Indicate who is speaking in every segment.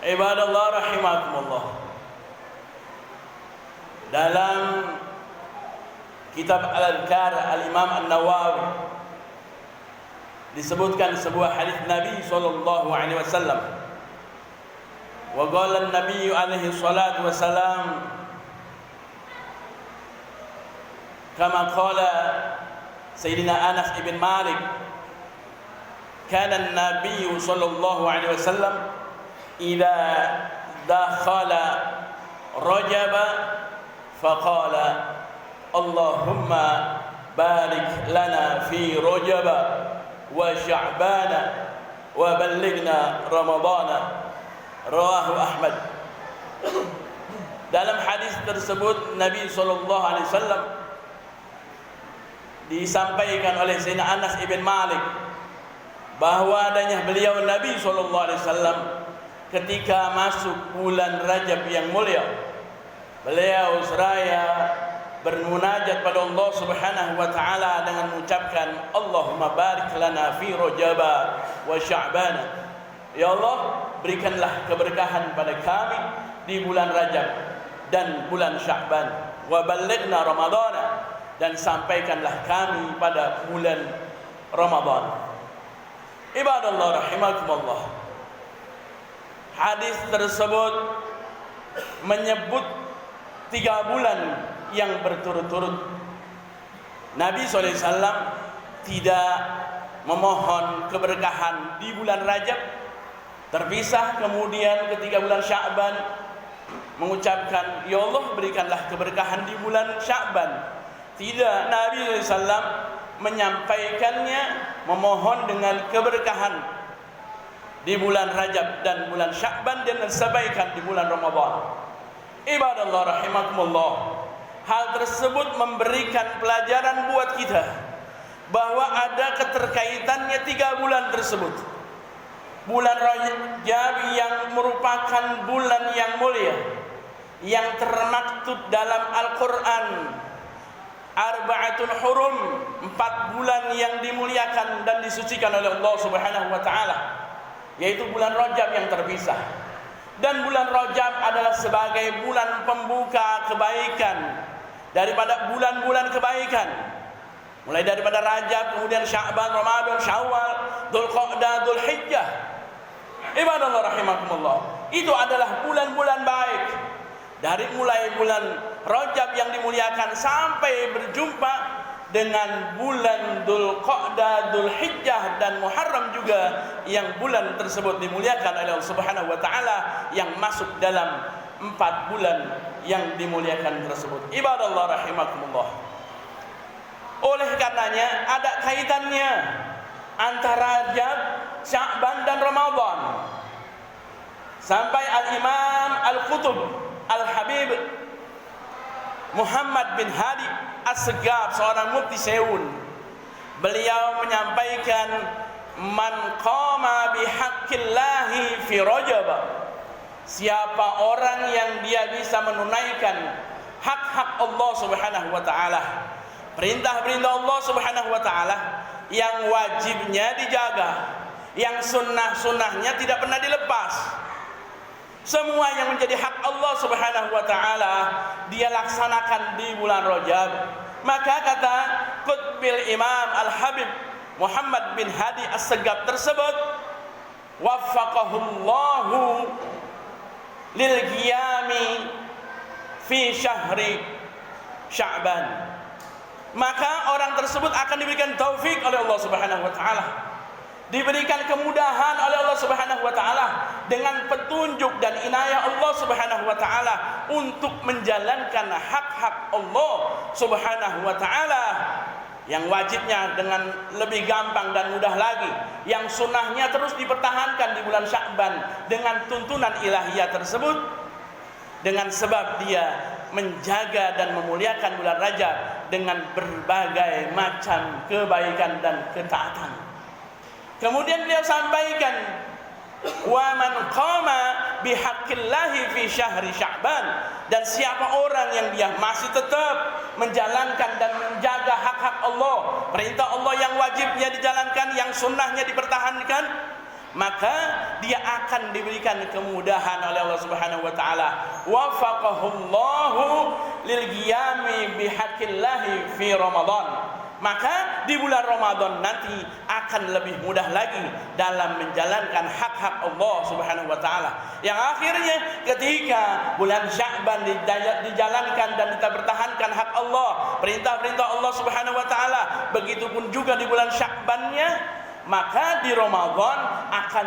Speaker 1: Ibadallah rahimakumullah. Dalam kitab Al-Adhkar Al-Imam An-Nawawi disebutkan sebuah hadis Nabi sallallahu alaihi wasallam. Wa qala an-nabiy alaihi salatu wasalam kama qala Sayyidina Anas ibn Malik, kana an-nabiy sallallahu alaihi wasallam idza dakhala Rajaba faqala Allahumma barik lana fi Rajaba wa Sya'bana wa ballighna Ramadana. Rawahu Ahmad. Dalam hadis tersebut Nabi SAW disampaikan oleh Sayyidina Anas ibn Malik bahwa adanya beliau Nabi SAW ketika masuk bulan Rajab yang mulia, beliau seraya bermunajat pada Allah Subhanahu wa taala dengan mengucapkan Allahumma barik lana fi Rajaba wa Sya'bana. Ya Allah, berikanlah keberkahan pada kami di bulan Rajab dan bulan Sya'ban, wa ballighna Ramadana, dan sampaikanlah kami pada bulan Ramadan. Ibadallah rahimakumullah. Hadis tersebut menyebut 3 bulan yang berturut-turut. Nabi SAW tidak memohon keberkahan di bulan Rajab, terpisah kemudian ketika bulan Sya'ban mengucapkan ya Allah berikanlah keberkahan di bulan Sya'ban. Tidak, Nabi SAW menyampaikannya, memohon dengan keberkahan di bulan Rajab dan bulan Sya'ban dan sebaikan di bulan Ramadan. Ibadallah rahimakumullah. Hal tersebut memberikan pelajaran buat kita bahwa ada keterkaitannya 3 bulan tersebut. Bulan Rajab yang merupakan bulan yang mulia, yang termaktub dalam Al-Quran, Arba'atul Hurum, 4 bulan yang dimuliakan dan disucikan oleh Allah Subhanahu wa taala, yaitu bulan Rajab yang terpisah. Dan bulan Rajab adalah sebagai bulan pembuka kebaikan daripada bulan-bulan kebaikan, mulai daripada Rajab, kemudian Sya'ban, Ramadan, Syawal, Dzulqa'dah, Dzulhijjah. Ibadallah rahimakumullah. Itu adalah bulan-bulan baik. Dari mulai bulan Rajab yang dimuliakan sampai berjumpa dengan bulan Dzulqa'dah, Dzulhijjah dan Muharram juga, yang bulan tersebut dimuliakan oleh Allah Subhanahu wa taala, yang masuk dalam 4 bulan yang dimuliakan tersebut. Ibadallah rahimakumullah. Oleh karenanya ada kaitannya antara Rajab, Sya'ban dan Ramadan. Sampai Al-Imam Al-Qutb Al-Habib Muhammad bin Hadi As-Segaf, seorang mufti Seun, beliau menyampaikan man qama bihaqqillahi fi Rajab, siapa orang yang dia bisa menunaikan hak-hak Allah Subhanahu wa taala, perintah-perintah Allah Subhanahu wa taala yang wajibnya dijaga, yang sunnah-sunnahnya tidak pernah dilepas, semua yang menjadi hak Allah Subhanahu wa taala dia laksanakan di bulan Rajab. Maka kata Qutbil Imam Al-Habib Muhammad bin Hadi As-Segaf tersebut, waffaqahullahu lil qiyami fi syahri Sya'ban. Maka orang tersebut akan diberikan taufik oleh Allah Subhanahu wa taala, diberikan kemudahan oleh Allah Subhanahu wa taala dengan petunjuk dan inayah Allah Subhanahu wa taala untuk menjalankan hak-hak Allah Subhanahu wa taala, yang wajibnya dengan lebih gampang dan mudah lagi, yang sunnahnya terus dipertahankan di bulan Sya'ban dengan tuntunan ilahiyah tersebut, dengan sebab dia menjaga dan memuliakan bulan Rajab dengan berbagai macam kebaikan dan ketaatan. Kemudian beliau sampaikan, wa man qama bihaqqillahi fi syahri Sya'ban, dan siapa orang yang dia masih tetap menjalankan dan menjaga hak-hak Allah, perintah Allah yang wajibnya dijalankan, yang sunnahnya dipertahankan maka dia akan diberikan kemudahan oleh Allah Subhanahu wa taala. Wafaqahullahu lil qiyami bihaqqillahi fi Ramadan. Maka di bulan Ramadan nanti akan lebih mudah lagi dalam menjalankan hak-hak Allah Subhanahu wa taala. Yang akhirnya ketika bulan Sya'ban dijalankan dan kita bertahankan hak Allah, perintah-perintah Allah Subhanahu wa taala, begitupun juga di bulan Sya'bannya, maka di Ramadan akan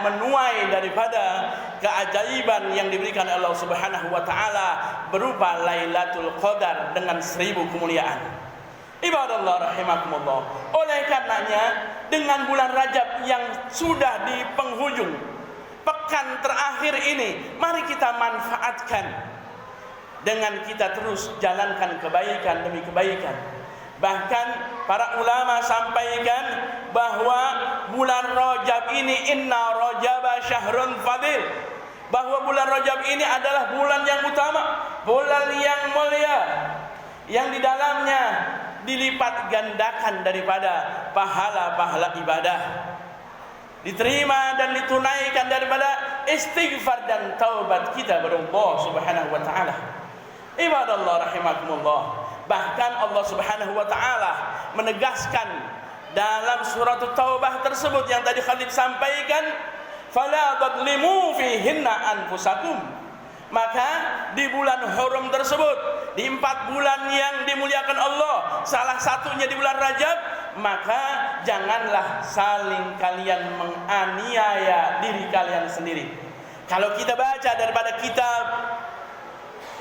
Speaker 1: menuai daripada keajaiban yang diberikan Allah Subhanahu wa taala berupa Lailatul Qadar dengan 1000 kemuliaan. Ibadallah rahimakumullah. Oleh karenanya dengan bulan Rajab yang sudah di penghujung pekan terakhir ini, mari kita manfaatkan dengan kita terus jalankan kebaikan demi kebaikan. Bahkan para ulama sampaikan bahwa bulan Rajab ini inna Rajaba syahrun fadil, bahwa bulan Rajab ini adalah bulan yang utama, bulan yang mulia, yang di dalamnya dilipat gandakan daripada pahala-pahala ibadah, diterima dan ditunaikan daripada istighfar dan taubat kita kepada Allah Subhanahu wa taala. Ibadallah rahimakumullah. Bahkan Allah Subhanahu wa taala menegaskan dalam surat Taubah tersebut yang tadi Khalid sampaikan, fala tadlimu fihinna anfusakum. Maka di bulan Hurum tersebut, di 4 bulan yang dimuliakan Allah, salah satunya di bulan Rajab, maka janganlah saling kalian menganiaya diri kalian sendiri. Kalau kita baca daripada kitab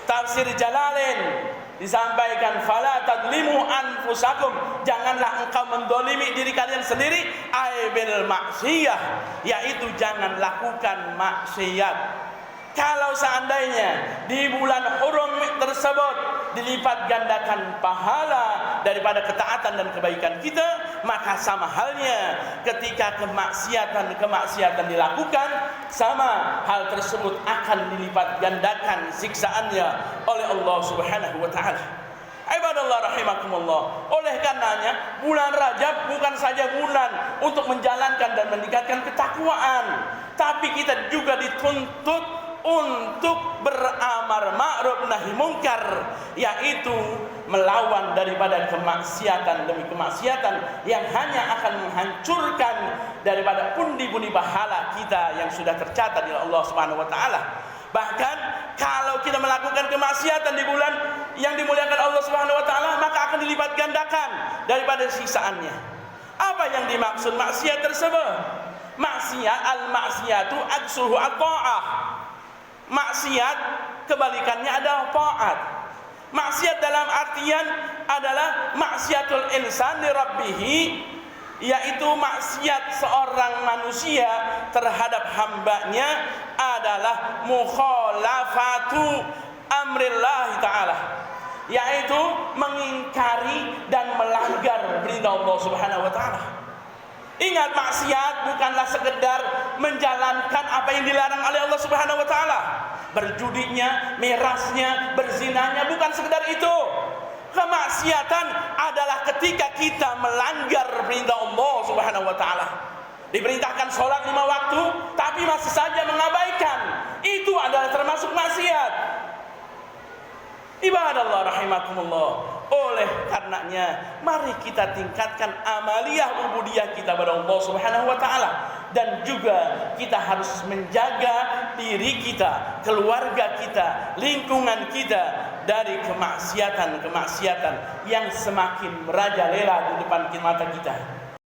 Speaker 1: Tafsir Jalalain, disampaikan fala tadlimu anfusakum, janganlah engkau mendolimi diri kalian sendiri, ai bil maksiyah, yaitu jangan lakukan maksiat. Kalau seandainya di bulan Hurum tersebut dilipat gandakan pahala daripada ketaatan dan kebaikan kita, maka sama halnya ketika kemaksiatan dilakukan, sama hal tersebut akan dilipat gandakan siksaannya oleh Allah Subhanahu wa taala. Ibadallah rahimakumullah. Oleh karenanya bulan Rajab bukan saja bulan untuk menjalankan dan meningkatkan ketakwaan, tapi kita juga dituntut untuk beramar ma'ruf nahi mungkar, yaitu melawan daripada kemaksiatan demi kemaksiatan yang hanya akan menghancurkan daripada pundi-pundi pahala kita yang sudah tercatat di Allah Subhanahu wa taala. Bahkan kalau kita melakukan kemaksiatan di bulan yang dimuliakan Allah Subhanahu wa taala, maka akan dilipat gandakan daripada sisaannya. Apa yang dimaksud maksiat tersebut? Maksiat, al-maksiatu aksuhu at-ta'ah. Maksiat kebalikannya adalah taat. Maksiat dalam artian adalah maksiatul insan li rabbih, yaitu maksiat seorang manusia terhadap hambanya adalah mukhalafatu amrillah ta'ala, yaitu mengingkari dan melanggar perintah Allah Subhanahu wa taala. Ingat, maksiat bukanlah sekedar menjalankan apa yang dilarang oleh Allah Subhanahu wa taala. Berjudinya, mirasnya, berzinanya, bukan sekedar itu. Kemaksiatan adalah ketika kita melanggar perintah Allah Subhanahu wa taala. Diperintahkan sholat 5 waktu, tapi masih saja mengabaikan. Itu adalah termasuk maksiat. Ibadallah rahimakumullah. Oleh karenanya mari kita tingkatkan amaliyah ubudiyah kita kepada Allah Subhanahu wa taala, dan juga kita harus menjaga diri kita, keluarga kita, lingkungan kita dari kemaksiatan-kemaksiatan yang semakin merajalela di depan mata kita.